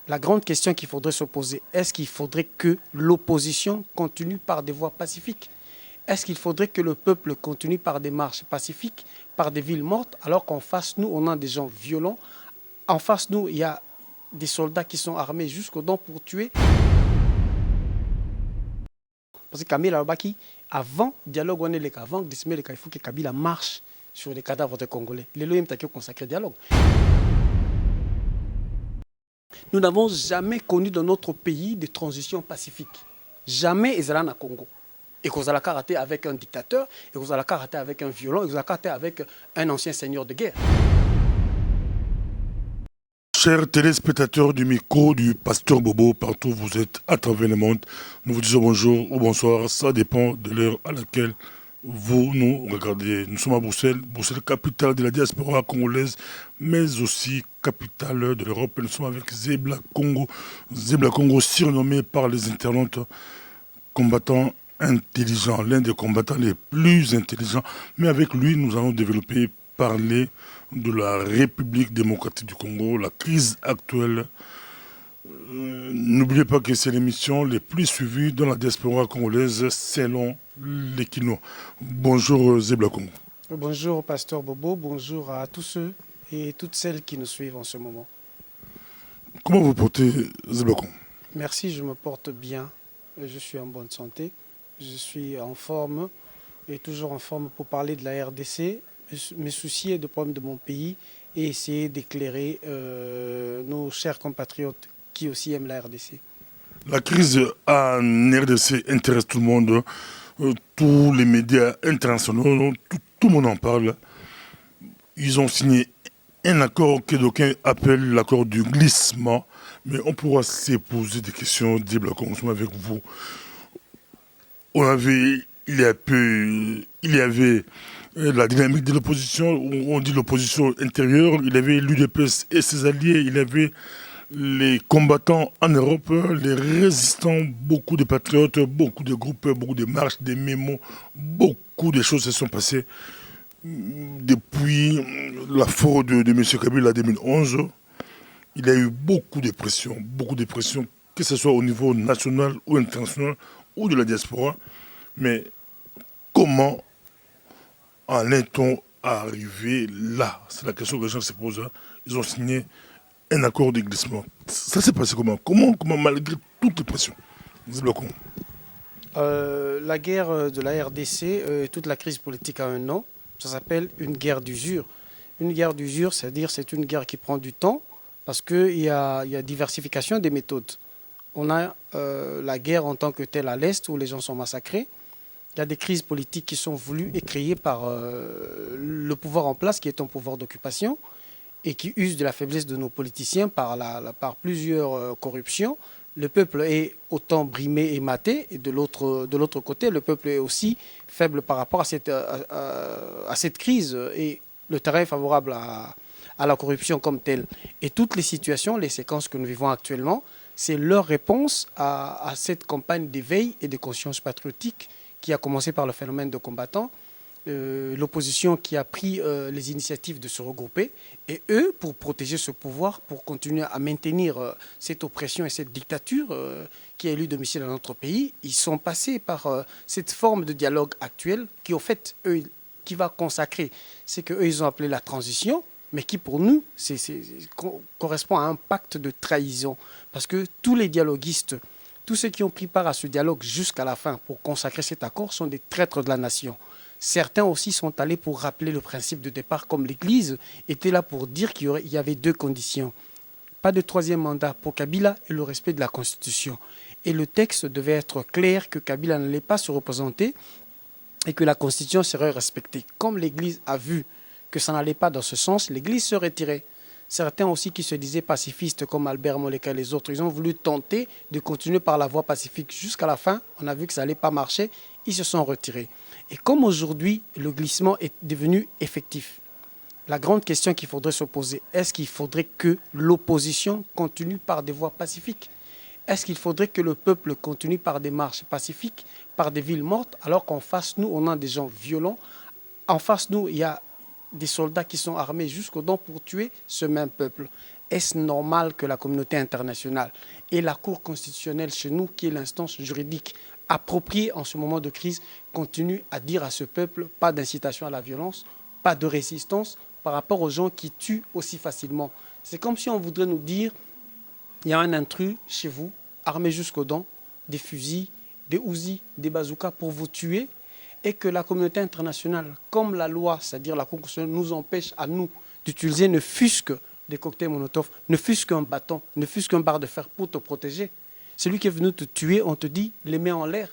La grande question qu'il faudrait se poser, est-ce qu'il faudrait que l'opposition continue par des voies pacifiques? Est-ce qu'il faudrait que le peuple continue par des marches pacifiques, par des villes mortes, alors qu'en face, nous, on a des gens violents? En face, nous, il y a des soldats qui sont armés jusqu'aux dents pour tuer. Parce que Kabila Albaki, avant dialogue, on est les avant il faut que Kabila marche sur les cadavres des Congolais. Les lois ont consacré dialogue. Nous n'avons jamais connu dans notre pays de transition pacifique. Jamais ils allaient au Congo. Et qu'on a karaté avec un dictateur, et qu'on a karaté avec un violent, et qu'on a karaté avec un ancien seigneur de guerre. Chers téléspectateurs du micro du Pasteur Bobo, partout où vous êtes à travers le monde, nous vous disons bonjour ou bonsoir, ça dépend de l'heure à laquelle vous nous regardez. Nous sommes à Bruxelles, Bruxelles capitale de la diaspora congolaise, mais aussi capitale de l'Europe. Nous sommes avec Zebla Congo surnommé par les internautes combattant intelligent, l'un des combattants les plus intelligents. Mais avec lui, nous allons développer, parler de la République démocratique du Congo, la crise actuelle. N'oubliez pas que c'est l'émission les plus suivies dans la diaspora congolaise selon l'Equino. Bonjour Zebla Congo. Bonjour Pasteur Bobo, bonjour à tous ceux et toutes celles qui nous suivent en ce moment. Comment vous portez Zebla Congo? Merci, je me porte bien, je suis en bonne santé, je suis en forme et toujours en forme pour parler de la RDC, me soucier des problèmes de mon pays et essayer d'éclairer nos chers compatriotes qui aussi aiment la RDC. La crise en RDC intéresse tout le monde, tous les médias internationaux, tout le monde en parle. Ils ont signé un accord que d'aucuns appellent l'accord du glissement, mais on pourra se poser des questions, dire avec vous. On avait, il y avait la dynamique de l'opposition, on dit l'opposition intérieure, il y avait l'UDPS et ses alliés, il y avait les combattants en Europe, les résistants, beaucoup de patriotes, beaucoup de groupes, beaucoup de marches, des mémos, beaucoup de choses se sont passées depuis la fraude de M. Kabila en 2011. Il y a eu beaucoup de pression, que ce soit au niveau national ou international ou de la diaspora. Mais comment en est-on arrivé là? C'est la question que les gens se posent. Ils ont signé un accord de glissement. Ça s'est passé comment? Comment malgré toutes les pressions? La guerre de la RDC, toute la crise politique a un nom, ça s'appelle une guerre d'usure. Une guerre d'usure, c'est-à-dire c'est une guerre qui prend du temps parce qu'il y a diversification des méthodes. On a la guerre en tant que telle à l'Est où les gens sont massacrés. Il y a des crises politiques qui sont voulues et créées par le pouvoir en place qui est un pouvoir d'occupation et qui use de la faiblesse de nos politiciens par plusieurs corruptions. Le peuple est autant brimé et maté, et de l'autre côté, le peuple est aussi faible par rapport à cette crise, et le terrain est favorable à la corruption comme telle. Et toutes les situations, les séquences que nous vivons actuellement, c'est leur réponse à cette campagne d'éveil et de conscience patriotique qui a commencé par le phénomène de combattants, l'opposition qui a pris les initiatives de se regrouper, et eux, pour protéger ce pouvoir, pour continuer à maintenir cette oppression et cette dictature qui a élu domicile dans notre pays, ils sont passés par cette forme de dialogue actuel qui, au fait, eux, qui va consacrer ce qu'eux, ils ont appelé la transition, mais qui, pour nous, correspond à un pacte de trahison. Parce que tous les dialoguistes, tous ceux qui ont pris part à ce dialogue jusqu'à la fin pour consacrer cet accord sont des traîtres de la nation. Certains aussi sont allés pour rappeler le principe de départ, comme l'Église était là pour dire qu'il y avait deux conditions. Pas de troisième mandat pour Kabila et le respect de la Constitution. Et le texte devait être clair que Kabila n'allait pas se représenter et que la Constitution serait respectée. Comme l'Église a vu que ça n'allait pas dans ce sens, l'Église se retirait. Certains aussi qui se disaient pacifistes comme Albert Moleka et les autres, ils ont voulu tenter de continuer par la voie pacifique jusqu'à la fin. On a vu que ça n'allait pas marcher, ils se sont retirés. Et comme aujourd'hui, le glissement est devenu effectif, la grande question qu'il faudrait se poser, est-ce qu'il faudrait que l'opposition continue par des voies pacifiques? Est-ce qu'il faudrait que le peuple continue par des marches pacifiques, par des villes mortes, alors qu'en face, nous, on a des gens violents? En face, nous, il y a des soldats qui sont armés jusqu'aux dents pour tuer ce même peuple. est-ce normal que la communauté internationale et la Cour constitutionnelle chez nous, qui est l'instance juridique appropriée en ce moment de crise, continue à dire à ce peuple pas d'incitation à la violence, pas de résistance par rapport aux gens qui tuent aussi facilement? C'est comme si on voudrait nous dire, il y a un intrus chez vous, armé jusqu'aux dents, des fusils, des ouzis, des bazookas pour vous tuer, et que la communauté internationale, comme la loi, c'est-à-dire la Cour constitutionnelle, nous empêche à nous d'utiliser ne fût-ce que des cocktails Molotov, ne fût-ce qu'un bâton, ne fût-ce qu'un barre de fer pour te protéger. Celui qui est venu te tuer, on te dit, les mains en l'air,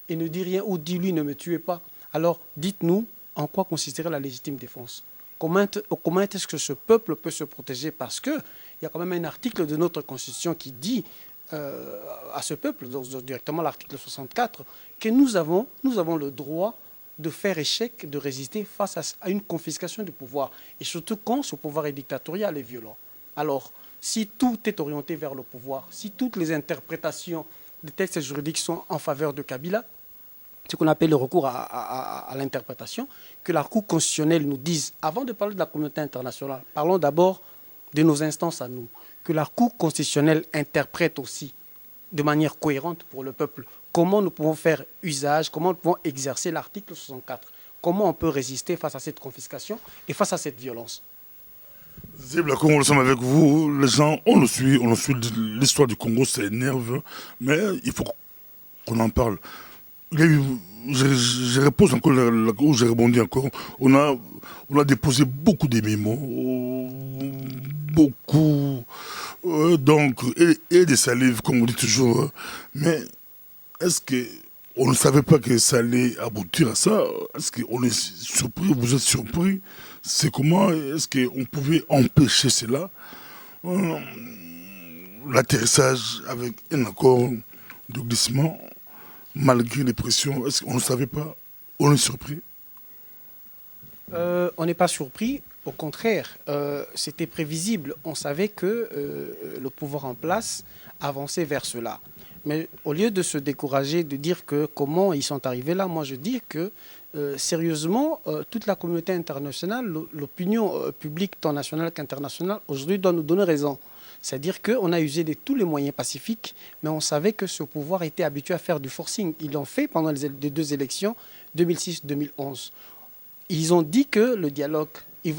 et ne dis rien, ou dis-lui, ne me tuez pas. Alors, dites-nous en quoi consisterait la légitime défense. Comment est-ce que ce peuple peut se protéger? Parce qu'il y a quand même un article de notre Constitution qui dit à ce peuple, donc directement l'article 64, que nous avons le droit de faire échec, de résister face à une confiscation du pouvoir. Et surtout quand ce pouvoir est dictatorial et violent. Alors, si tout est orienté vers le pouvoir, si toutes les interprétations des textes juridiques sont en faveur de Kabila, ce qu'on appelle le recours à l'interprétation, que la Cour constitutionnelle nous dise, avant de parler de la communauté internationale, parlons d'abord de nos instances à nous, que la Cour constitutionnelle interprète aussi de manière cohérente pour le peuple comment nous pouvons faire usage, comment nous pouvons exercer l'article 64, comment on peut résister face à cette confiscation et face à cette violence. Zébla Congo, nous sommes avec vous. Les gens, on le suit, l'histoire du Congo, ça énerve, mais il faut qu'on en parle. Il y a eu, je repose encore, j'ai rebondi encore. On a déposé beaucoup de mémos, beaucoup, donc, et des salives, comme on dit toujours. Mais est-ce qu'on ne savait pas que ça allait aboutir à ça? Est-ce qu'on est surpris? Vous êtes surpris? C'est comment? Est-ce qu'on pouvait empêcher cela? L'atterrissage avec un accord de glissement, malgré les pressions, est-ce qu'on ne savait pas? On est surpris? On n'est pas surpris. Au contraire, c'était prévisible. On savait que le pouvoir en place avançait vers cela. Mais au lieu de se décourager, de dire que comment ils sont arrivés là, moi je dis que sérieusement, toute la communauté internationale, l'opinion publique tant nationale qu'internationale, aujourd'hui doit nous donner raison. C'est-à-dire qu'on a usé de tous les moyens pacifiques, mais on savait que ce pouvoir était habitué à faire du forcing. Ils l'ont fait pendant les deux élections, 2006-2011. Ils ont dit que le dialogue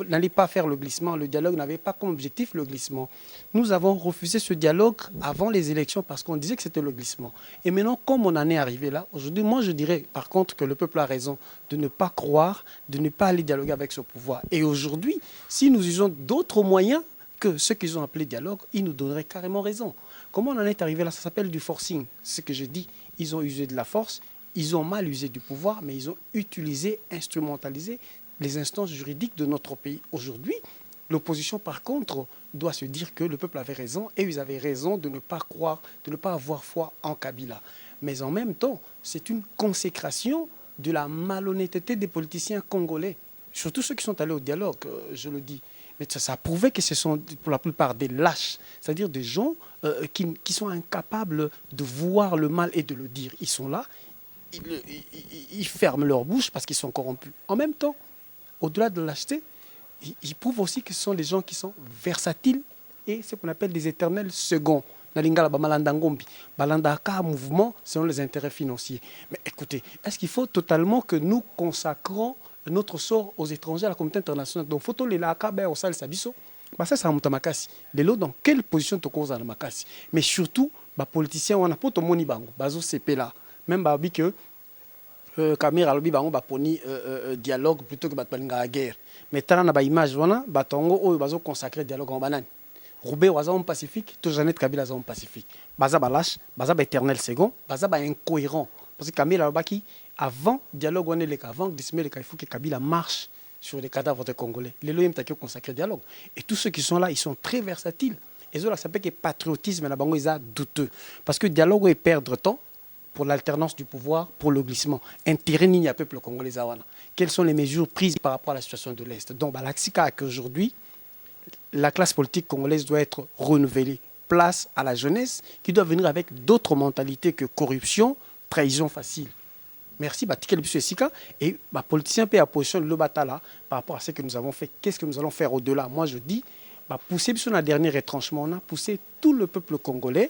n'allait pas faire le glissement. Le dialogue n'avait pas comme objectif le glissement. Nous avons refusé ce dialogue avant les élections parce qu'on disait que c'était le glissement. Et maintenant, comme on en est arrivé là, aujourd'hui, moi je dirais par contre que le peuple a raison de ne pas croire, de ne pas aller dialoguer avec ce pouvoir. Et aujourd'hui, si nous usons d'autres moyens que ceux qu'ils ont appelés dialogue, ils nous donneraient carrément raison. Comment on en est arrivé là? Ça s'appelle du forcing. C'est ce que j'ai dit. Ils ont usé de la force, ils ont mal usé du pouvoir, mais ils ont utilisé, instrumentalisé les instances juridiques de notre pays. Aujourd'hui, l'opposition, par contre, doit se dire que le peuple avait raison et ils avaient raison de ne pas croire, de ne pas avoir foi en Kabila. Mais en même temps, c'est une consécration de la malhonnêteté des politiciens congolais, surtout ceux qui sont allés au dialogue, je le dis. Mais ça prouvait que ce sont pour la plupart des lâches, c'est-à-dire des gens qui sont incapables de voir le mal et de le dire. Ils sont là, ils ferment leur bouche parce qu'ils sont corrompus. En même temps, au-delà de lâcheté, ils prouvent aussi que ce sont des gens qui sont versatiles et ce qu'on appelle des éternels seconds. Nalingala Bamalanda Ngombi, Balandaka mouvement selon les intérêts financiers. Mais écoutez, est-ce qu'il faut totalement que nous consacrons notre sort aux étrangers, à la communauté internationale? Donc, faut les laka au sal sabiso. Ça, c'est un mutamakasi. Les lots, dans quelle position tu causes à la makasi? Mais surtout, les politiciens, on a pas tout le monde bango, bazo CP là. Même babi que Kamera alobi bango baponi dialogue plutôt que batbalinga la guerre. Mais tala na ba image wana batongo oyo bazo consacrer dialogue en banane. Roubaix waza homme pacifique, tout Jeannette Kabila homme pacifique. Baza ba lâche, baza ba éternel second, baza ba incohérent. Parce que Kamera alobaki avant dialogue wana le avant dismer le il faut que Kabila marche sur les cadavres des Congolais. Les loyers m'ont consacré dialogue. Et tous ceux qui sont là, ils sont très versatiles. Et ça s'appelle que patriotisme na bango ils douteux parce que dialogue est perdre temps pour l'alternance du pouvoir, pour le glissement. Intérêt ni à peuple congolais. Quelles sont les mesures prises par rapport à la situation de l'Est? Donc, l'axica qu'aujourd'hui, la classe politique congolaise doit être renouvelée. Place à la jeunesse qui doit venir avec d'autres mentalités que corruption, trahison facile. Merci, et les politiciens paient la position de l'Obatala par rapport à ce que nous avons fait. Qu'est-ce que nous allons faire au-delà? Moi, je dis, bah, pousser sur le dernier retranchement, on a poussé tout le peuple congolais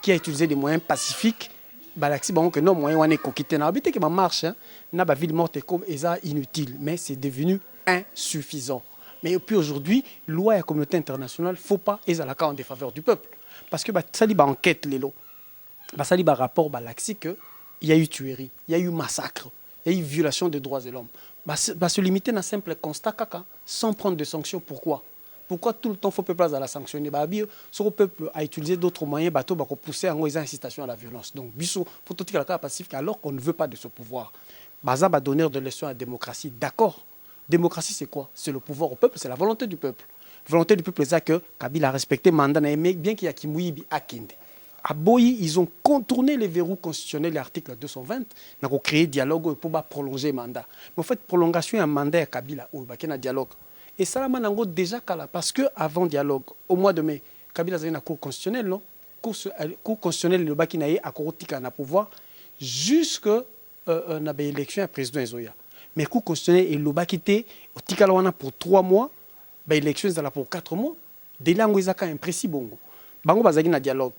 qui a utilisé des moyens pacifiques. Bah, que non, moyen on est coquité na habité que ma marche, na ba ville morte comme ça inutile, mais c'est devenu insuffisant. Mais puis aujourd'hui, loi et la communauté internationale, faut pas et la en défaveur du peuple, parce que bah ça dit bah enquête les lots, bah ça dit bah rapport bah l'axi que il y a eu tuerie, il y a eu massacre, il y a eu violation des droits de l'homme. Bah se limiter à un simple constat caca, sans prendre de sanctions. Pourquoi tout le temps faut peuple à la sanctionner? Bah bien, ce peuple a utilisé d'autres moyens, bateau bah pousser en gros incitation à la violence. Donc biso pour tout la pacifique alors qu'on ne veut pas de ce pouvoir. Bah ça va donner de leçons à la démocratie, d'accord. Démocratie c'est quoi? C'est le pouvoir au peuple, c'est la volonté du peuple. Volonté du peuple c'est que Kabila a respecté mandat mais bien qu'il y a Kimouibi Akinde. À Boyi, ils ont contourné les verrous constitutionnels, l'article 220, ils ont créé dialogue pour prolonger le mandat. Mais en fait, prolongation d'un mandat à Kabila, il y a un dialogue. Et ça, là, déjà, parce qu'avant dialogue, au mois de mai, Kabila a eu une cour constitutionnelle, non? Cour constitutionnelle, le Baki a un pouvoir jusqu'à l'élection à président Ezoya. Mais cour constitutionnelle, le Baki était au Tikalawana pour 3 mois, l'élection est pour 4 mois. Dès là, il y a un précis bongo. Bango bazagi na dialogue.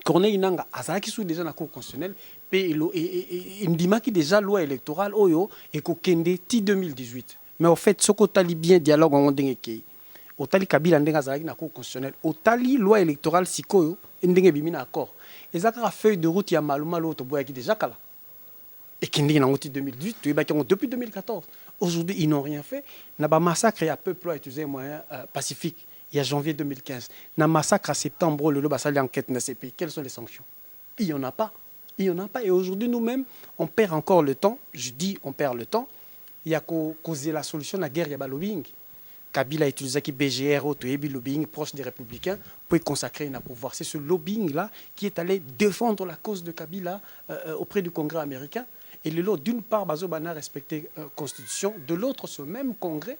Corneille Nanga azaki sous déjà na cour constitutionnelle il ndima qui déjà loi électorale oyo et ko kende ti 2018 mais au fait soko tali bien dialogue on ndenge kei otali Kabila ndenga azaki na cour constitutionnelle otali loi électorale sikoyo ndenge bimina accord ezaka feuille de route ya maluma lo to boyaki déjà kala et kende na ngoti 2018 tu ebaki depuis 2014 aujourd'hui ils n'ont rien fait na ba massacre ya peuple a utilisé moyen pacifique. Il y a janvier 2015. Dans le massacre à septembre, le Basali enquête dans ces pays. Quelles sont les sanctions? Il n'y en a pas. Il n'y en a pas. Et aujourd'hui, nous-mêmes, on perd encore le temps. Je dis, on perd le temps. Il y a causé la solution à la guerre, il y a le lobbying. Kabila a utilisé qui BGR, le lobbying proche des Républicains, pour y consacrer un pouvoir. C'est ce lobbying-là qui est allé défendre la cause de Kabila auprès du Congrès américain. Et d'une part, Bazobana a respecté la Constitution. De l'autre, ce même Congrès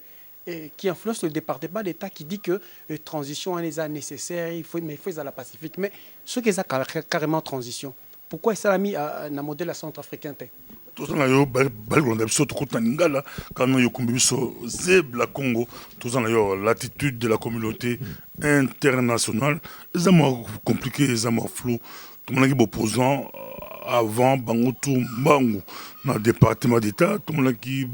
qui influence le département d'État qui dit que la transition est nécessaire, mais il faut la pacifique. Mais ce qui est carrément transition, pourquoi ça a mis un modèle centrafricain? Tout ça, yo balgonda biso to kota ngala quand yo kumbiso zeb la Congo, tout ça yo l'attitude de la communauté internationale, les amours compliqués, les amours flous, tout le monde qui opposant avant bangotu bango dans le département d'État, tout le monde qui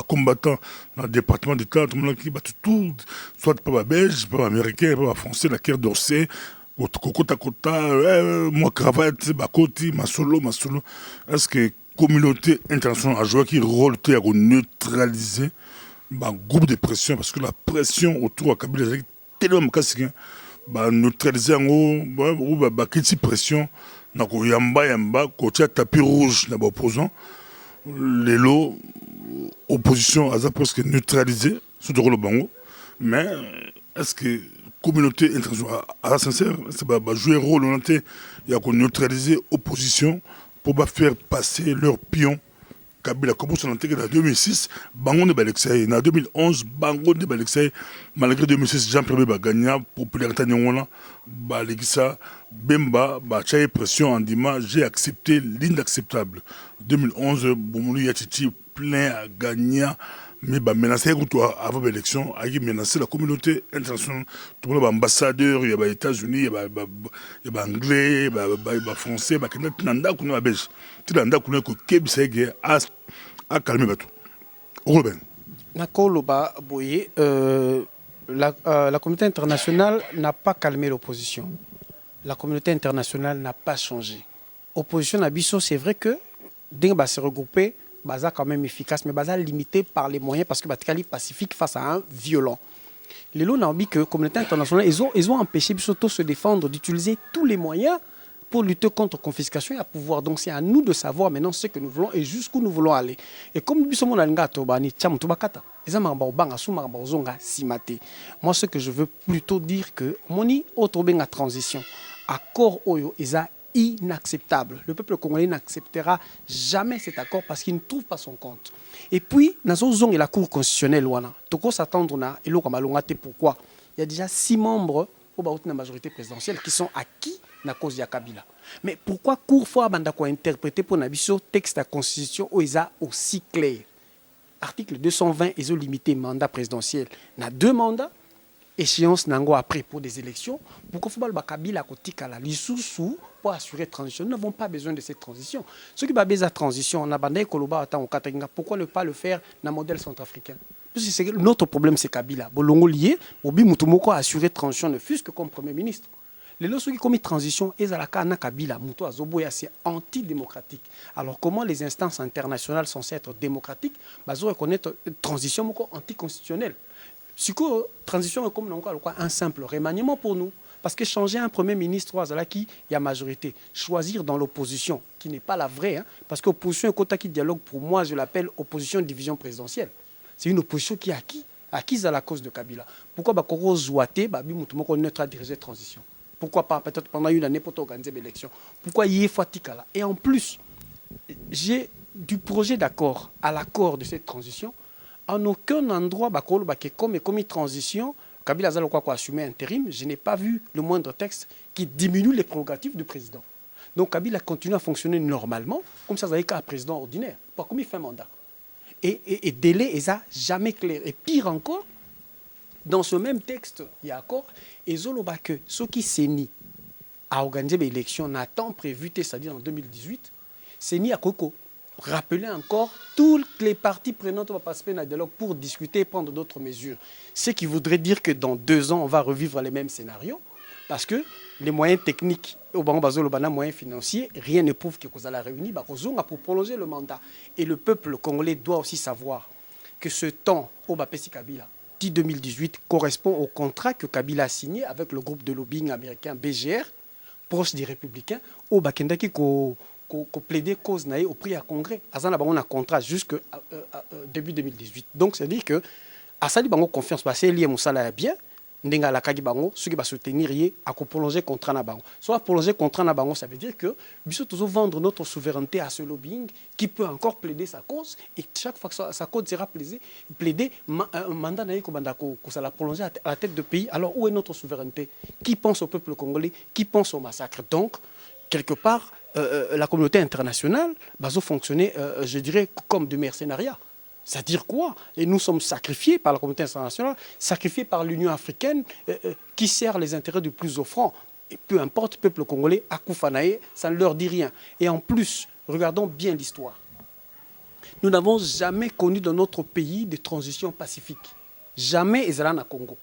combattant dans le département d'État, tout le monde qui tout soit pas belge, pas américain, pas français, la Caire d'Orsay, kota moi cravate, bakoti, masolo. Est-ce que communauté internationale a joué qui rôle à neutraliser un groupe de pression parce que la pression autour de Kabila est tellement casse neutraliser en gros quelle pression na ko yamba ko tia tapis rouge na opposant les lots opposition a presque neutralisé ce de le bango mais est-ce que communauté internationale à sincère c'est jouer rôle on était il y a qu'on neutraliser opposition pour faire passer leur pion. Kabila commence en 2006, Bango de Balexay. En 2011, Bango de Balexay, malgré 2006, Jean-Pierre Bagagna, popularité Nyongona, Balexay, Bemba, Bachaye pression en Dima, j'ai accepté l'inacceptable. 2011, Boumouli Yachiti, plein à gagner. Mais menacer avant l'élection, il menacer la communauté internationale. Tout le monde, ambassadeur, il y a les États-Unis, il y a les Anglais, il y a les Français, il y a les Belges. Tout le monde a calmé tout. La communauté internationale n'a pas calmé l'opposition. La communauté internationale n'a pas changé. L'opposition à Bissau, c'est vrai que dès qu'on va se regrouper, Baza quand même efficace, mais Baza limité par les moyens parce que Batikali pacifique face à un violent. Les lots n'ont dit que la communauté internationale, ils ont empêché Bissotto se défendre, d'utiliser tous les moyens pour lutter contre la confiscation et à pouvoir. Donc c'est à nous de savoir maintenant ce que nous voulons et jusqu'où nous voulons aller. Et comme moi ce que je veux plutôt dire que moni autre benga transition accord oyo eza inacceptable. Le peuple congolais n'acceptera jamais cet accord parce qu'il ne trouve pas son compte. Et puis, dans la Cour constitutionnelle, toko s'attendre na elo kamalongate pourquoi? Il y a déjà 6 membres au la majorité présidentielle qui sont acquis na cause de Kabila. Mais pourquoi Cour fois banda ko interpréter pour nabiso texte de la constitution où ils a aussi clair? Article 220 ils ont limité mandat présidentiel na 2 mandats. échéance nango après pour des élections, pourquoi faut pas Kabila kotikala lisusu pour assurer transition. Nous n'avons pas besoin de cette transition. Ceux qui ont besoin de transition, on a bandé Koloba attend au Kataringa, pourquoi ne pas le faire dans le modèle centrafricain? Parce que notre problème c'est Kabila. Bolongo lié, Obi Mutumoko a assuré transition ne fût que comme premier ministre. Les lorsqu'ils qui commis transition, ils ont la Kabila, Muto Azoboya, c'est antidémocratique. Alors comment les instances internationales sont censées être démocratiques? Ils reconnaître transition anticonstitutionnelle. Si la transition est comme un simple remaniement pour nous. Parce que changer un premier ministre, il y a majorité. Choisir dans l'opposition, qui n'est pas la vraie, hein, parce que l'opposition est un qui dialogue, pour moi, je l'appelle opposition division présidentielle. C'est une opposition qui est acquise à la cause de Kabila. Pourquoi Bakoro Zouate, Babi neutre a dirigé la transition? Pourquoi pas peut-être pendant une année pour organiser l'élection? Pourquoi y est Fatikala? Et en plus, j'ai du projet d'accord à l'accord de cette transition. En aucun endroit, comme transition, Kabila Zalo a assumé intérim, je n'ai pas vu le moindre texte qui diminue les prérogatives du président. Donc Kabila continue à fonctionner normalement, comme ça, vous avez qu'un président ordinaire, pas comme il fait un mandat. Et délai, et ça, jamais clair. Et pire encore, dans ce même texte, il y a accord, et Zoloba que ceux qui s'enient à organiser l'élection, n'a temps prévu, c'est-à-dire en 2018, s'enient à Coco. Rappeler encore toutes les parties prenantes vont participer à un dialogue pour discuter et prendre d'autres mesures. Ce qui voudrait dire que dans 2 ans, on va revivre les mêmes scénarios parce que les moyens techniques, les moyens financiers, rien ne prouve que vous allez réunir pour prolonger le mandat. Et le peuple congolais doit aussi savoir que ce temps au Bapesi Kabila, 2018, correspond au contrat que Kabila a signé avec le groupe de lobbying américain BGR, proche des Républicains, au Bakendaki qu'on plaidait cause au prix à congrès. On a un contrat jusqu'au début 2018. Donc, c'est-à-dire que à ça, il confiance parce que lié Moussala bien, Ndenga la Kagi Bango, ceux qui va soutenir à prolonger le contrat na bango. Soit prolonger le contrat na bango, ça veut dire que nous devons vendre notre souveraineté à ce lobbying qui peut encore plaider sa cause et chaque fois que sa cause sera plaidée, un mandat n'a que ça la prolonger à la tête de pays. Alors où est notre souveraineté? Qui pense au peuple congolais? Qui pense au massacre? Donc, quelque part, la communauté internationale va fonctionner, je dirais, comme du mercenariat. C'est-à-dire quoi? Et nous sommes sacrifiés par la communauté internationale, sacrifiés par l'Union africaine qui sert les intérêts du plus offrant. Et peu importe, le peuple congolais, à Koufanaé, ça ne leur dit rien. Et en plus, regardons bien l'histoire. Nous n'avons jamais connu dans notre pays de transition pacifique. Jamais Ezalana Congo.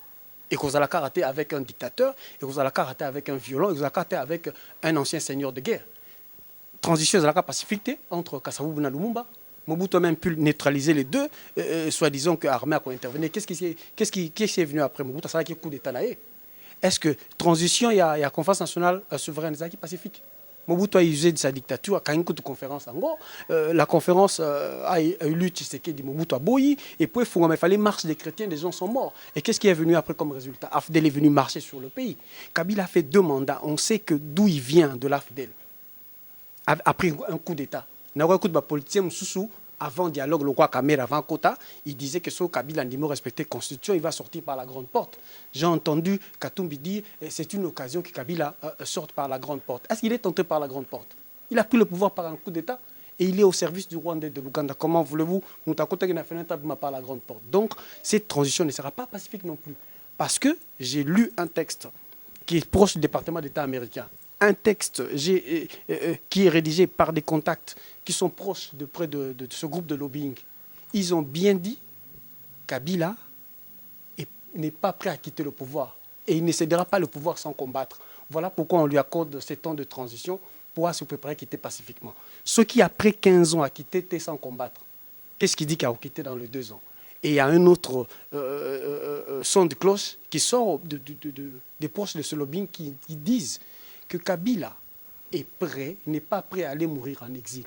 Et qu'on a la karaté avec un dictateur, et qu'on a la karaté avec un violent, et qu'on a la karaté avec un ancien seigneur de guerre. Transition de la pacifique entre Kassavou et Lumumba. Mobutu a même pu neutraliser les deux, soi-disant que l'armée a intervenu. Qu'est-ce qui est venu après Mobutu? Ça a été coup d'État. Est-ce que transition, il y a conférence nationale souveraine qui pacifique? Mobutu a usé de sa dictature, à une conférence en gros. La conférence a eu lieu, Tshisekedi, Mobutu a boyi, et puis il fallait marche des chrétiens, des gens sont morts. Et qu'est-ce qui est venu après comme résultat? AFDEL est venu marcher sur le pays. Kabila a fait 2 mandats. On sait que d'où il vient de l'AFDEL. Après un coup d'État. Il y a un coup de politicien Moussou, avant le dialogue, le roi Kamer, avant Kota, il disait que ce Kabila n'a pas respecté la Constitution, il va sortir par la grande porte. J'ai entendu Katumbi dire que c'est une occasion que Kabila sorte par la grande porte. Est-ce qu'il est tenté par la grande porte? Il a pris le pouvoir par un coup d'État et il est au service du Rwanda et de l'Ouganda. Comment voulez-vous par la grande porte? Donc, cette transition ne sera pas pacifique non plus. Parce que j'ai lu un texte qui est proche du département d'État américain. Un texte qui est rédigé par des contacts qui sont proches de près de ce groupe de lobbying. Ils ont bien dit Kabila n'est pas prêt à quitter le pouvoir et il ne cédera pas le pouvoir sans combattre. Voilà pourquoi on lui accorde ces temps de transition pour se préparer à quitter pacifiquement. Ceux qui, après 15 ans, a quitté sans combattre, qu'est-ce qu'il dit qu'il a quitté dans les 2 ans? Et il y a un autre son de cloche qui sort des proches de ce lobbying qui disent que Kabila est prêt, n'est pas prêt à aller mourir en exil.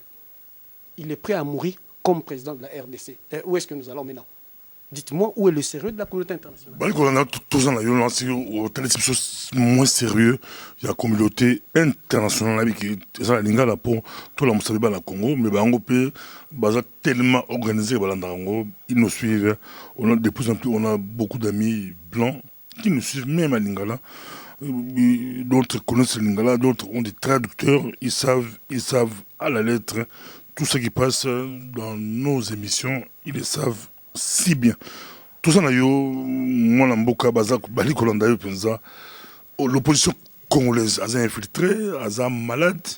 Il est prêt à mourir comme président de la RDC. Et où est-ce que nous allons maintenant? Dites-moi, où est le sérieux de la communauté internationale? C'est moins sérieux. Il y a la communauté internationale qui est là pour tout le Congo, mais tellement organisé, ils nous suivent. De plus en plus, on a beaucoup d'amis blancs qui nous suivent, même à Lingala. D'autres connaissent le Lingala, d'autres ont des traducteurs, ils savent à la lettre tout ce qui passe dans nos émissions, ils le savent si bien. tout ça, moi, Mboka, Bazak, Bali, Kolanda, l'opposition congolaise, elle a infiltré, elle a malade,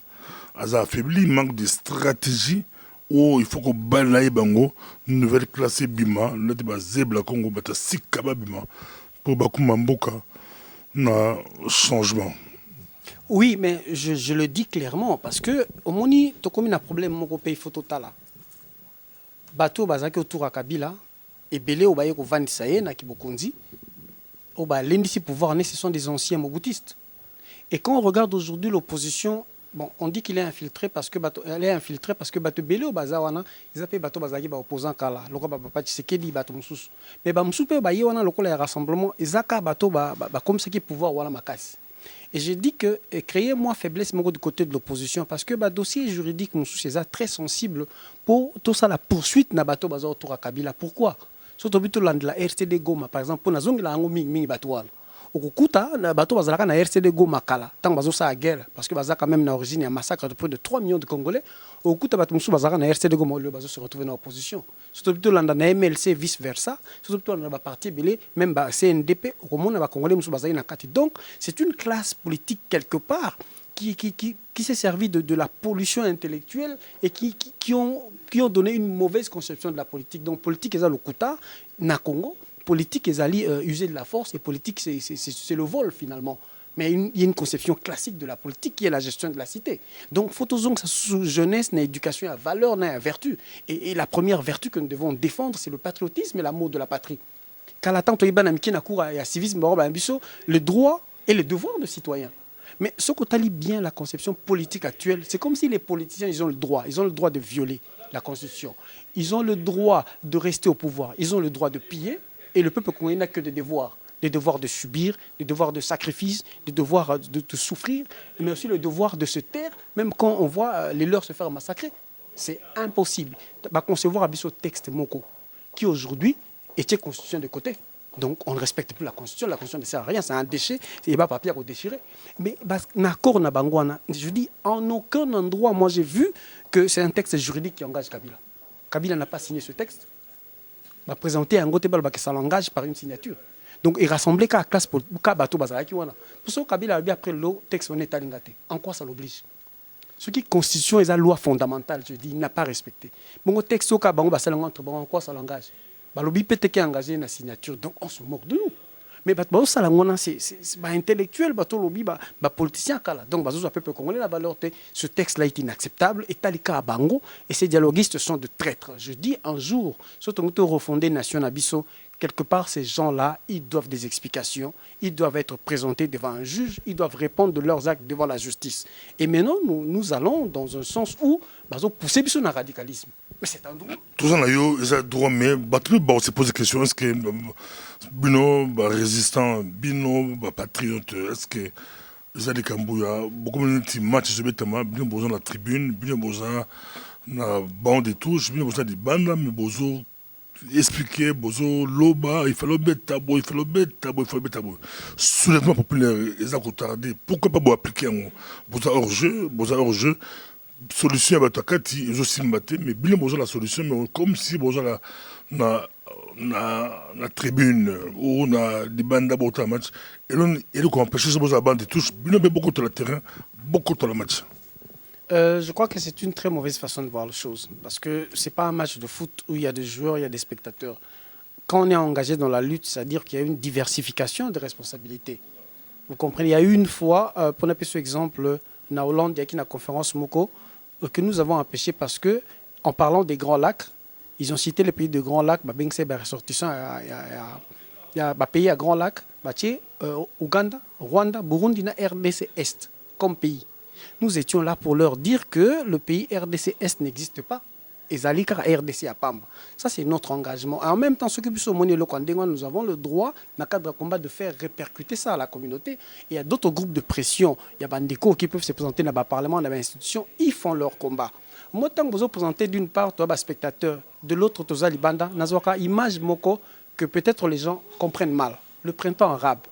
elle a affaibli, il manque de stratégie. Oh, il faut que balaye bango nouvelle classe bima là tu vas zebla Congo bata sikaba bima pour bakuma mboka na changement. Oui, mais je le dis clairement parce que au moni to comme un problème mon pays photo tala. Bateau bazaki autour à Kabila et belé au baye ko vandisa ye na kibokonzi. Au ba l'indisi pouvoir ce sont des anciens mobutistes. Et quand on regarde aujourd'hui l'opposition, bon, on dit qu'il est infiltré parce que elle est infiltrée parce que bateau belé au bazawana, ils appellent bateau bazaki ba opposant kala. Loko ba papa Tshisekedi bateau mususu. Mais ba mususu pe ba ye wana lokola ya rassemblement, ezaka bateau ba comme ce qui pouvoir wala makasi. Et je dis que créer moins faiblesse du côté de l'opposition parce que le dossier juridique est très sensible pour tout ça la poursuite na bateau bazar autour à Kabila. Pourquoi? Surtout de la RCD Goma par exemple pour na zongi la ngo mingi bateau wala. Okukuta na bateau bazalaka na RCD Goma kala tant bazo sa guerre parce que bazaka même na origine un massacre de près de 3 millions de Congolais. Okukuta bateau musu bazalaka na RCD Goma le bazo se retrouver dans l'opposition. Surtout de la MLC vice versa. Surtout dans la partie belé même ba CNDP au monde ba Congolais musu bazali na kati. Donc c'est une classe politique quelque part qui s'est servi de la pollution intellectuelle et qui ont donné une mauvaise conception de la politique. Donc politique est le kuta na Congo. Politique, ils allaient user de la force et politique, c'est le vol finalement. Mais il y a une conception classique de la politique qui est la gestion de la cité. Donc, faisons que sa jeunesse, n'a éducation, à valeur, n'a vertu. Et la première vertu que nous devons défendre, c'est le patriotisme et l'amour de la patrie. Quand la tante Iban Amiki Nakoura et à civisme, le droit et le devoir de citoyen. Mais ce qu'on talit bien la conception politique actuelle, c'est comme si les politiciens, ils ont le droit de violer la Constitution. Ils ont le droit de rester au pouvoir. Ils ont le droit de piller. Et le peuple congolais n'a que des devoirs de subir, des devoirs de sacrifice, des devoirs de souffrir, mais aussi le devoir de se taire, même quand on voit les leurs se faire massacrer. C'est impossible. On va concevoir un texte Moko, qui aujourd'hui était constitution de côté. Donc on ne respecte plus la constitution ne sert à rien, c'est un déchet, il n'y a pas papier à déchirer. Mais je dis, en aucun endroit, moi j'ai vu que c'est un texte juridique qui engage Kabila. Kabila n'a pas signé ce texte. Va présenter un côté que ça l'engage par une signature. Donc il rassemblait qu'à la classe pour bateau bazaraki wana. Pour ça Kabila a bien après le texte on est alingate. En quoi ça l'oblige? Ce qui constitution est la loi fondamentale, je dis, il n'a pas respecté. Bon texte au cas bango basalango entre en quoi ça l'engage? Balobi peut-être qui est engagé dans la signature. Donc on se moque de nous. Mais bateau salangona c'est intellectuel bateau lobby politicien kala. Donc bateau ça peut congolais la valeur ce texte là est inacceptable et talika à bango et ces dialoguistes sont de traîtres. Je dis un jour surtout nous refonder nation abisso quelque part ces gens-là ils doivent des explications, ils doivent être présentés devant un juge, ils doivent répondre de leurs actes devant la justice. Et maintenant nous allons dans un sens où bateau pousser biso na radicalisme. Mais c'est un droit. Tout ça, ils ont droit, mais on se pose la question est-ce que Bino, résistant, Bino, patriote, est-ce que ils ont des Kambouya, beaucoup de matchs, je vais te dire, Bino besoin de la tribune, Bino besoin de la bande de touche, Bino besoin de bande, mais besoin expliquer, besoin loba, il faut le mettre tabou, il faut le mettre tabou, il faut le mettre tabou. Soulèvement populaire, ils ont retardé. Pourquoi pas appliquer un besoin hors jeu, solution à Batakati, ils ont aussi battu, mais bien besoin la solution, mais comme si besoin la tribune ou na des bandes d'abord match, et là il faut empêcher ce besoin bande de touche, bien beaucoup de la terrain, beaucoup de la match. Je crois que c'est une très mauvaise façon de voir les choses. Parce que ce n'est pas un match de foot où il y a des joueurs, il y a des spectateurs. Quand on est engagé dans la lutte, c'est-à-dire qu'il y a une diversification de responsabilités. Vous comprenez? Il y a eu une fois, pour appeler ce exemple, en Hollande, il y a une conférence Moko que nous avons empêché parce que, en parlant des Grands Lacs, ils ont cité les pays de Grands Lacs, ressortissant, il y a pays à Grands Lacs, Ouganda, Rwanda, Burundi, RDC Est, comme pays. Nous étions là pour leur dire que le pays RDC Est n'existe pas. Et Zalika RDC à Pamba. Ça, c'est notre engagement. Et en même temps, ce que nous avons le droit, dans le cadre de combat, de faire répercuter ça à la communauté. Et il y a d'autres groupes de pression. Il y a Bandeko qui peuvent se présenter dans le Parlement, dans l'institution. Ils font leur combat. Moi, tant que vous présentez d'une part, toi, spectateur, de l'autre, Toza Libanda, Nazoka, image Moko, que peut-être les gens comprennent mal. Le printemps arabe.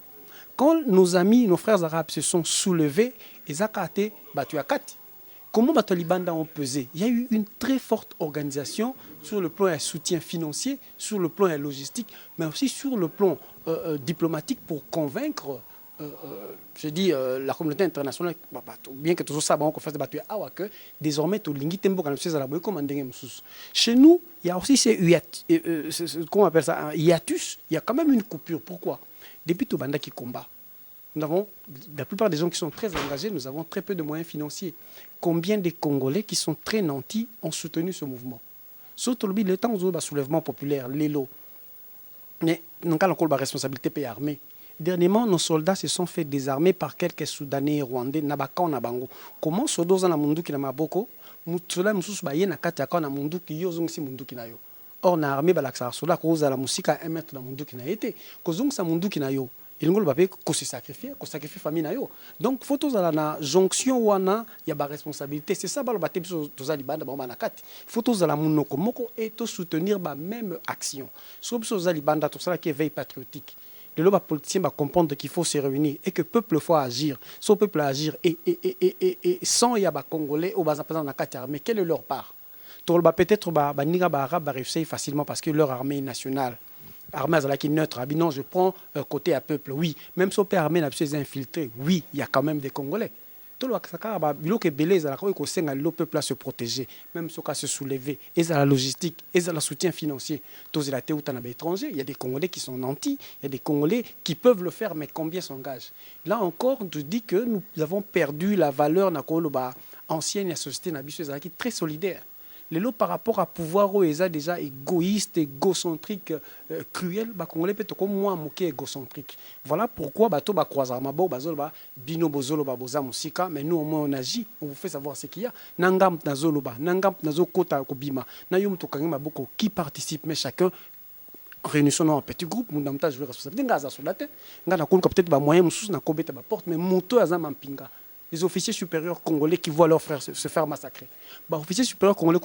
Quand nos amis, nos frères arabes se sont soulevés, ils ont battu à Kati. Comment les Taliban ont pesé? Il y a eu une très forte organisation sur le plan soutien financier, sur le plan logistique, mais aussi sur le plan diplomatique pour convaincre je dis la communauté internationale, bien que tout ça, on fasse des batailles, que désormais, tout chez nous, il y a aussi comment on appelle ça, un hiatus, il y a quand même une coupure. Pourquoi? Depuis tout banda qui combat, nous avons, la plupart des gens qui sont très engagés, nous avons très peu de moyens financiers. Combien de Congolais qui sont très nantis ont soutenu ce mouvement? Surtout le temps où le soulèvement populaire, l'élo, mais nous avons la responsabilité pays armée. Dernièrement, nos soldats se sont fait désarmer par quelques Soudanais et Rwandais. Nabaka na bango. Comment sodoza na mundu ki na maboko, mutsola mususu ba ye na kati ya na mundu ki yo zongisi mundu ki na yo. Or na armée balaksa sola ko za la musika 1 mètre na mundu ki na yete. Ko zongisa mundu ki na yo. Il ngolo bape ko se sacrifier famille na yo. Donc photos za na jonction wana ya ba responsabilité. C'est ça balo batebi toza libanda ba na kati. Photos za la munoko moko et to soutenir ba même action. So biso za libanda to sala qui veille patriotique. De l'eau, les politiciens va comprendre qu'il faut se réunir et que le peuple faut agir. Si le peuple agir et sans il y a des Congolais ou des armées, quelle est leur part? Peut-être les Arabes va réussir facilement parce que leur armée est nationale. L'armée est neutre. Non, je prends côté à peuple, oui. Même si l'armée n'a pas infiltré, oui, il y a quand même des Congolais. Tout le peuple à se protéger, même si se soulever, et la logistique, et le soutien financier. Il y a des Congolais qui sont nantis, il y a des Congolais qui peuvent le faire, mais combien s'engagent? Là encore, je dis que nous avons perdu la valeur de la ancienne société qui est très solidaire. Les lots par rapport à pouvoir déjà égoïste, égocentrique, cruel, les Congolais peut être moins moqué égocentrique. Voilà pourquoi bato ba croisar mabo bazolo ba bino bozolo ba boza musika, mais nous au moins on agit, on vous fait savoir ce qu'il y a. Nangam nazolo ba, nangam nazo kota kobima, na yum to kangi maboko qui participe mais chacun réunissons en petit groupe, nous n'avons pas joué responsabilité. Ngaza solate, ngana kon peut-être ba moyen mususu na kobeta ba porte mais moto azama mpinga. Les officiers supérieurs congolais qui voient leurs frères se faire massacrer. Les officiers supérieurs congolais,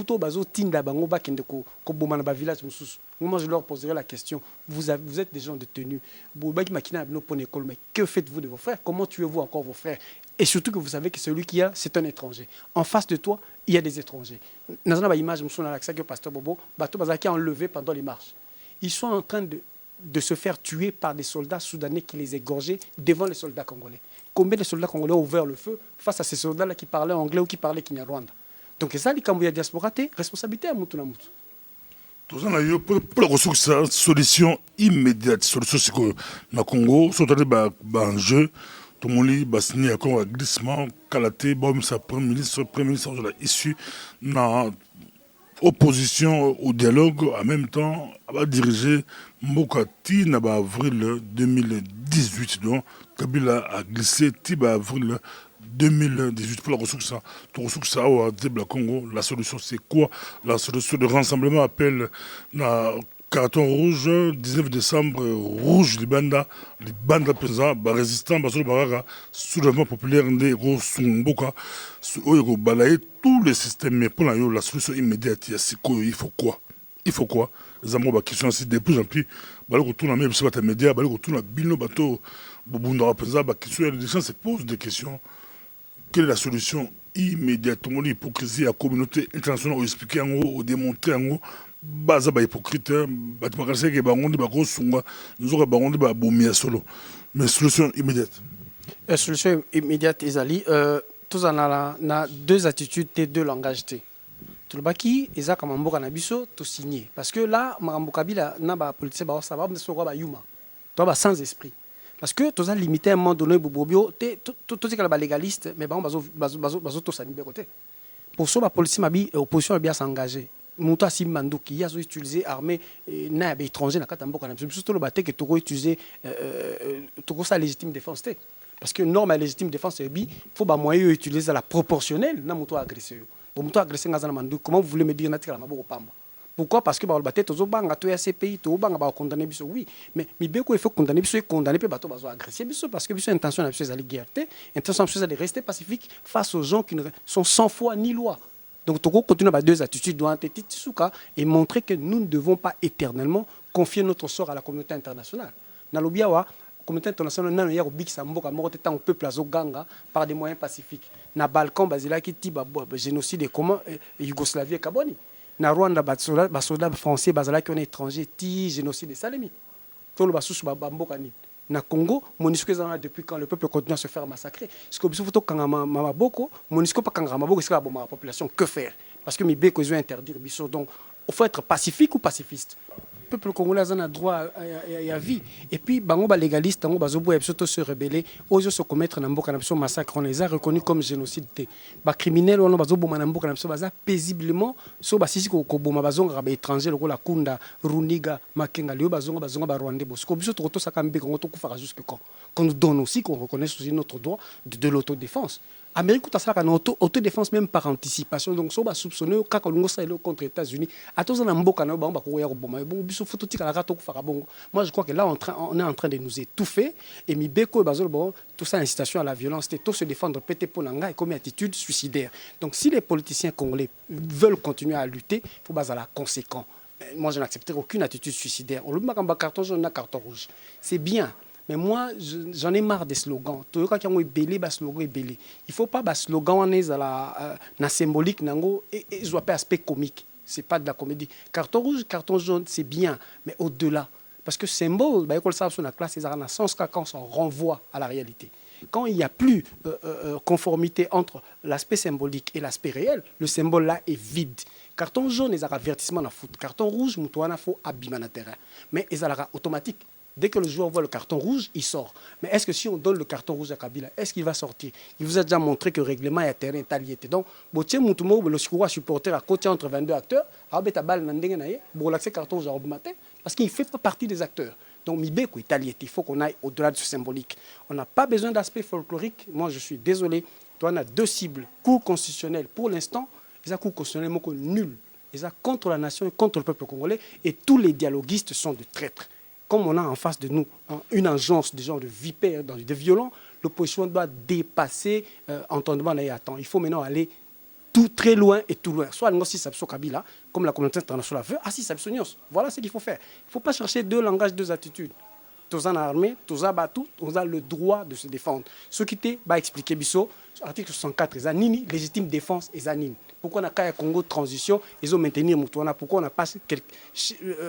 moi je leur poserai la question, vous êtes des gens de tenue, mais que faites-vous de vos frères? Comment tuez-vous encore vos frères? Et surtout que vous savez que celui qui a, c'est un étranger. En face de toi, il y a des étrangers. Dans une image, que Pasteur Bobo, qui a enlevé pendant les marches. Ils sont en train de se faire tuer par des soldats soudanais qui les égorgeaient devant les soldats congolais. Combien de soldats congolais ont ouvert le feu face à ces soldats-là qui parlaient anglais ou qui parlaient Kinyarwanda? Donc, ça, les Cambouya diaspora, responsabilité à Moutouna Moutou. Pour la solution immédiate, solution c'est que le Congo, surtout un jeu, tout le monde a signé un glissement, Kalaté, sa premier ministre issu dans opposition au dialogue, en même temps, va diriger Mbokati en avril 2018. Donc, Kabila a glissé Tiba avril 2018 pour la ressource. Pour la ressource au Congo, la solution c'est quoi? La solution de rassemblement appelle la carton rouge, 19 décembre, rouge, les bandes présents, résistants, soulèvement populaire, des Mboka, balayer tous les systèmes. Mais pour la solution immédiate, il faut quoi? Il faut quoi? Les amours qui sont ainsi de plus en plus, retournent même sur les médias, retournent à Bino Bateau, les gens se posent des questions. Quelle est la solution immédiatement? L'hypocrisie à la communauté internationale, ou expliquer en haut, ou démontrer en haut, baza ba hypocrite, mais solution immédiate. Solution immédiate, Isali. Tous en a deux attitudes, deux langages. Tout le baki, ils ont comme un canabiso, tout signé. Parce que là, Marambokabila, n'a pas politique, ça va, mais yuma. Toi, sans esprit. Parce que tu as limité à un moment donné, Bobobio, tu es légaliste, mais bazo sani de côté. Pour ça, la police m'a dit, l'opposition a bien s'engager. Mouta Simandou qui a utilisé armée n'a pas étranger na katambo kana surtout le baté que tu utiliser sa légitime défense. Parce que norme légitime défense c'est bi faut ba moyen utiliser la proportionnelle na mouto agressé. Pour mouto agressé ngazana mandu comment vous voulez me dire natika la maboko pamba? Pourquoi? Parce que le baté tozo banga to ya CPI to banga ba condamner biso oui mais beko il faut condamner biso et condamner pe bato bazo agresser biso parce que biso intention na biso ali guerre intention na de rester pacifique face aux gens qui ne sont sans foi ni loi. Donc, Togo continue à deux attitudes et montrer que nous ne devons pas éternellement confier notre sort à la communauté internationale. Nalobiawa, communauté internationale nano ya kobikisa mboka moko te ntango peuple azoganga par des moyens pacifiques na balkan bazelaki ti génocide comment Yougoslavie ekaboni na Rwanda basoda français bazalaki wana étranger ti génocide esalemi tolo basusu bamboka nini na Congo MONUSCO ezana depuis quand le peuple continue à se faire massacrer parce que biso foto kanga maboko MONUSCO pas kanga maboko c'est la population que faire parce que mibeko ils ont interdire biso donc il faut être pacifique ou pacifiste. Le peuple congolais a un droit à vie. Et puis, les légalistes, ils se rebeller, ils se commettre un massacre. On les a reconnus comme génocide. Les criminels, ils sont paisiblement, ils sont étrangers, la Kunda, Runiga, Makenga, ils sont Rwandais. Qu'on nous donne aussi, qu'on reconnaisse aussi notre droit de l'autodéfense. Amérique a une autodéfense même par anticipation. Donc, si on soupçonne quand on est contre les États-Unis, moi je crois que là on est en train de nous étouffer et tout ça incitation à la violence, tout se défendre pété pour l'anga et comme attitude suicidaire. Donc si les politiciens congolais veulent continuer à lutter, il faut baser la conséquence. Moi je n'accepterai aucune attitude suicidaire. On le met carton jaune, carton rouge. C'est bien. Mais moi, j'en ai marre des slogans. Il ne faut pas que slogan on symbolique et soit pas aspect comique. Ce n'est pas de la comédie. Carton rouge, carton jaune, c'est bien, mais au-delà. Parce que symbole, sur la classe, c'est un sens quand on renvoie à la réalité. Quand il n'y a plus conformité entre l'aspect symbolique et l'aspect réel, le symbole là est vide. Carton jaune, ils ont avertissement dans foot. Carton rouge, il faut abîmer le terrain. Mais ils ont automatique. Dès que le joueur voit le carton rouge, il sort. Mais est-ce que si on donne le carton rouge à Kabila, est-ce qu'il va sortir? Il vous a déjà montré que le règlement et le terrain est allié. Donc, si vous avez le supporter à côté entre 22 acteurs, vous avez le carton rouge parce qu'il ne fait pas partie des acteurs. Donc, il faut qu'on aille au-delà de ce symbolique. On n'a pas besoin d'aspect folklorique. Moi, je suis désolé. On a deux cibles. Cour constitutionnelle, pour l'instant, les cours constitutionnels sont nuls. Ils sont contre la nation et contre le peuple congolais. Et tous les dialoguistes sont de traîtres. Comme on a en face de nous une agence de genre de vipères, de violents, l'opposition doit dépasser entendement et attendre. Il faut maintenant aller tout très loin et tout loin. Soit nous, si ça Kabila, comme la communauté internationale veut, si ça voilà ce qu'il faut faire. Il ne faut pas chercher deux langages, deux attitudes. Tous en armée, tous en bateau, tous ont le droit de se défendre. Ce qui était expliqué, Bisso, article 64, ils ont nini, légitime défense, ils ont nini. Pourquoi on a qu'à Congo de transition, ils ont maintenu Moutouana. Pourquoi on n'a pas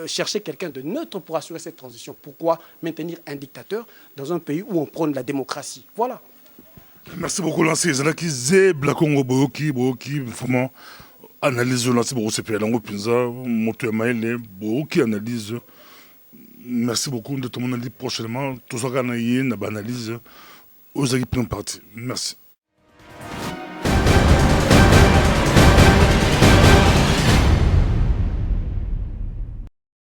cherché quelqu'un de neutre pour assurer cette transition? Pourquoi maintenir un dictateur dans un pays où on prône la démocratie? Voilà. Merci beaucoup, Lancé. Zanaki Zé, Blakongo, Boyoki, vraiment, analyse, Lancé, Borosé, Pélango, Pinza, Moto Maïle, Boyoki, analyse. Merci beaucoup de tout le monde. Prochainement, tout ça, on a une analyse aux équipes partie. Merci.